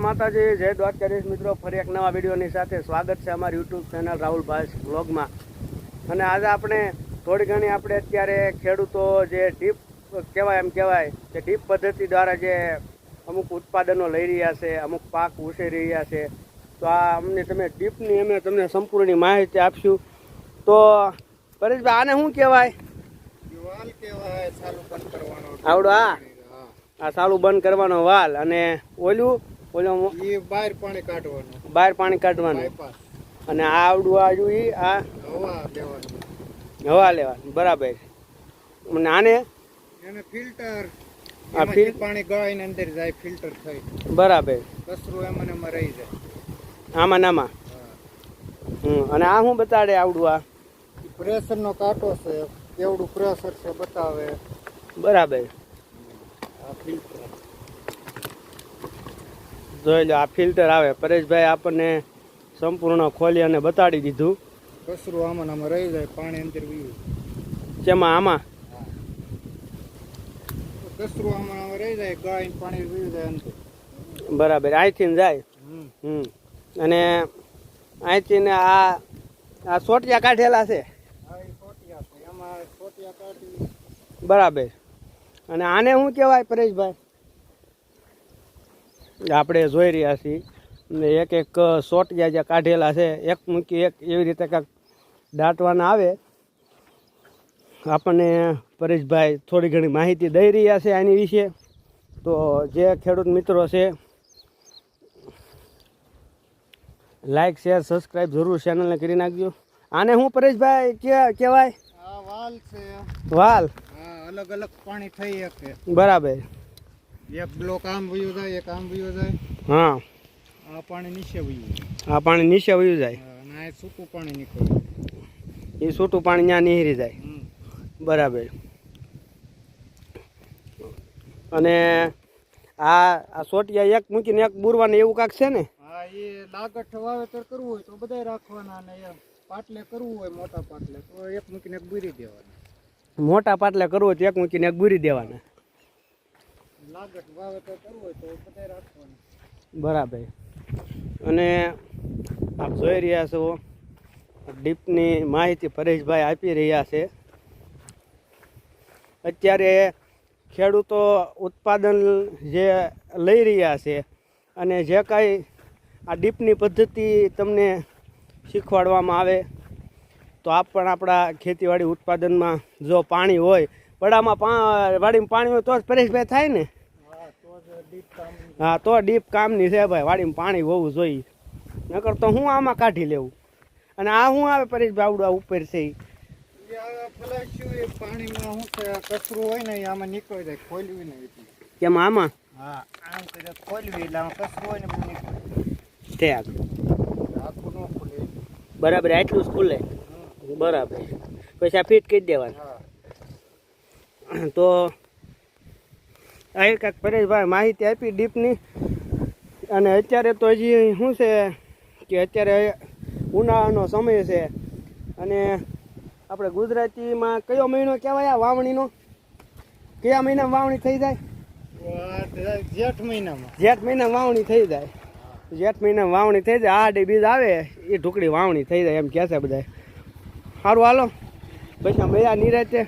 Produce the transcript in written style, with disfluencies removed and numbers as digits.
માતાજી, જય દ્વારકાધીશ મિત્રો. ફરી એક નવા વિડીયોની સાથે સ્વાગત છે અમારી યુટ્યુબ ચેનલ રાહુલભાઈ વ્લોગમાં. અને આજે આપણે થોડી ઘણી અત્યારે ખેડૂતો જે ડીપ કહેવાય કે ડીપ પદ્ધતિ દ્વારા જે અમુક ઉત્પાદનો લઈ રહ્યા છે, અમુક પાક ઉછેરી રહ્યા છે, તો આ તમે ડીપની અમે તમને સંપૂર્ણ માહિતી આપશું. તો પરેશભાઈ, આને શું કહેવાય? વાલ કહેવાય. ચાલુ બંધ કરવાનો આવડો આ ચાલુ બંધ કરવાનો વાલ. અને ઓલું એ બહાર પાણી કાઢવાનું, બહાર પાણી કાઢવાનું. અને આ આવડું આજુ આ હવા દેવાનું, હવા લેવાનું. બરાબર. અને આને એને ફિલ્ટર, આ પાણી ગળાઈને અંદર જાય, ફિલ્ટર થઈ. બરાબર. કચરો એમાં રહી જાય આમાં નામાં. અને આ શું બતાડે આવડું? આ પ્રેશર નો કાંટો છે, કેવડું પ્રેશર છે બતાવે. બરાબર. આ ફિલ્ટર જોઈ લો, આ ફિલ્ટર આવે. પરેશભાઈ આપણને સંપૂર્ણ ખોલી અને બતાડી દીધું. કચરો આમાં રહી જાય, પાણી અંદર વીયું. જેમાં આમાં કચરો આમાં રહી જાય, ગાય પાણી વીયું જાય અંદર. બરાબર. અહીંથી જાય. અને અહીંથી ને આ સોટિયા કાઢેલા છે. એમાં સોટિયા કાઢી. બરાબર. અને આને શું કહેવાય પરેશભાઈ? આપણે જોઈ રહ્યા છીએ ને એક એક સોટિયા જે કાઢેલા છે, એક મૂકી એક એવી રીતે કાંઈક દાટવાના આવે. આપણને પરેશભાઈ થોડી ઘણી માહિતી દઈ રહ્યા છે આની વિશે. તો જે ખેડૂત મિત્રો છે, લાઈક શેર સબસ્ક્રાઈબ જરૂર ચેનલને કરી નાખજો. આને હું પરેશભાઈ કહેવાય? આ વાલ છે. વાલ. હા, અલગ અલગ પાણી થઈ શકે. બરાબર. એક બ્લોક આમ વયું જાય, એક આમ વયું જાય. હા, આ પાણી નીચે વયું જાય. આ પાણી નીચે વયું જાય. અને આ સૂકું પાણી નીકળે. એ છૂટું પાણી ત્યાં નીહરી જાય. બરાબર. અને આ સોટિયા એક મૂકીને એક બુરવાને એવું કાંક છે ને? હા, એ લાગઠ વાવેતર કરવું હોય તો બધાય રાખવાના, અને પાટલે કરવું હોય મોટા પાટલે તો એક મૂકીને એક બુરી દેવાના. મોટા પાટલે કરવું હોય તો એક મૂકીને એક બુરી દેવાના. લાગઠ વાવેતર કરવું હોય તો બધાય રાખવાના. બરાબર. અને આપ જોઈ રહ્યા છો ડીપની માહિતી પરેશભાઈ આપી રહ્યા છે. અત્યારે ખેડૂતો ઉત્પાદન જે લઈ રહ્યા છે અને જે કાંઈ આ ડીપની પદ્ધતિ તમને શીખવાડવામાં આવે તો આપ પણ આપણા ખેતીવાડી ઉત્પાદનમાં જો પાણી હોય, પડામાં વાડીમાં પાણી હોય તો જ પરેશભાઈ થાય ને. હા, તો ડીપ કામની છે ભાઈ. વાડીમાં પાણી હોવું જોઈએ, નકર તો હું આમાં કાઢી લેવું. અને આ શું આવે પરેશભાઈ આવડું આ ઉપર છે? પાણીમાં શું છે, કચરો હોય ને આમાં નીકળી જાય, ખોલવી નહીં. કેમ આમાં? હા, આમ કરે ખોલવી એટલે આમાં કચરો હોય ને બધું નીકળે. તે આખું ન ખુલે. બરાબર. આટલું જ ખુલે. બરાબર. પછી આ ફિટ કરી દેવાનું. તો આ કાંઈક પરેશભાઈ માહિતી આપી ડીપની. અને અત્યારે તો હજી શું છે કે અત્યારે ઉનાળાનો સમય છે. અને આપણે ગુજરાતીમાં કયો મહિનો કહેવાય આ વાવણીનો? કયા મહિનામાં વાવણી થઈ જાય? જેઠ મહિનામાં. જેઠ મહિનામાં વાવણી થઈ જાય. જેઠ મહિનામાં વાવણી થઈ જાય. આડી બીજ આવે એ ઢુકડી વાવણી થઈ જાય એમ કહે છે બધા. સારું, હાલો પછી મળ્યા નિરાતે.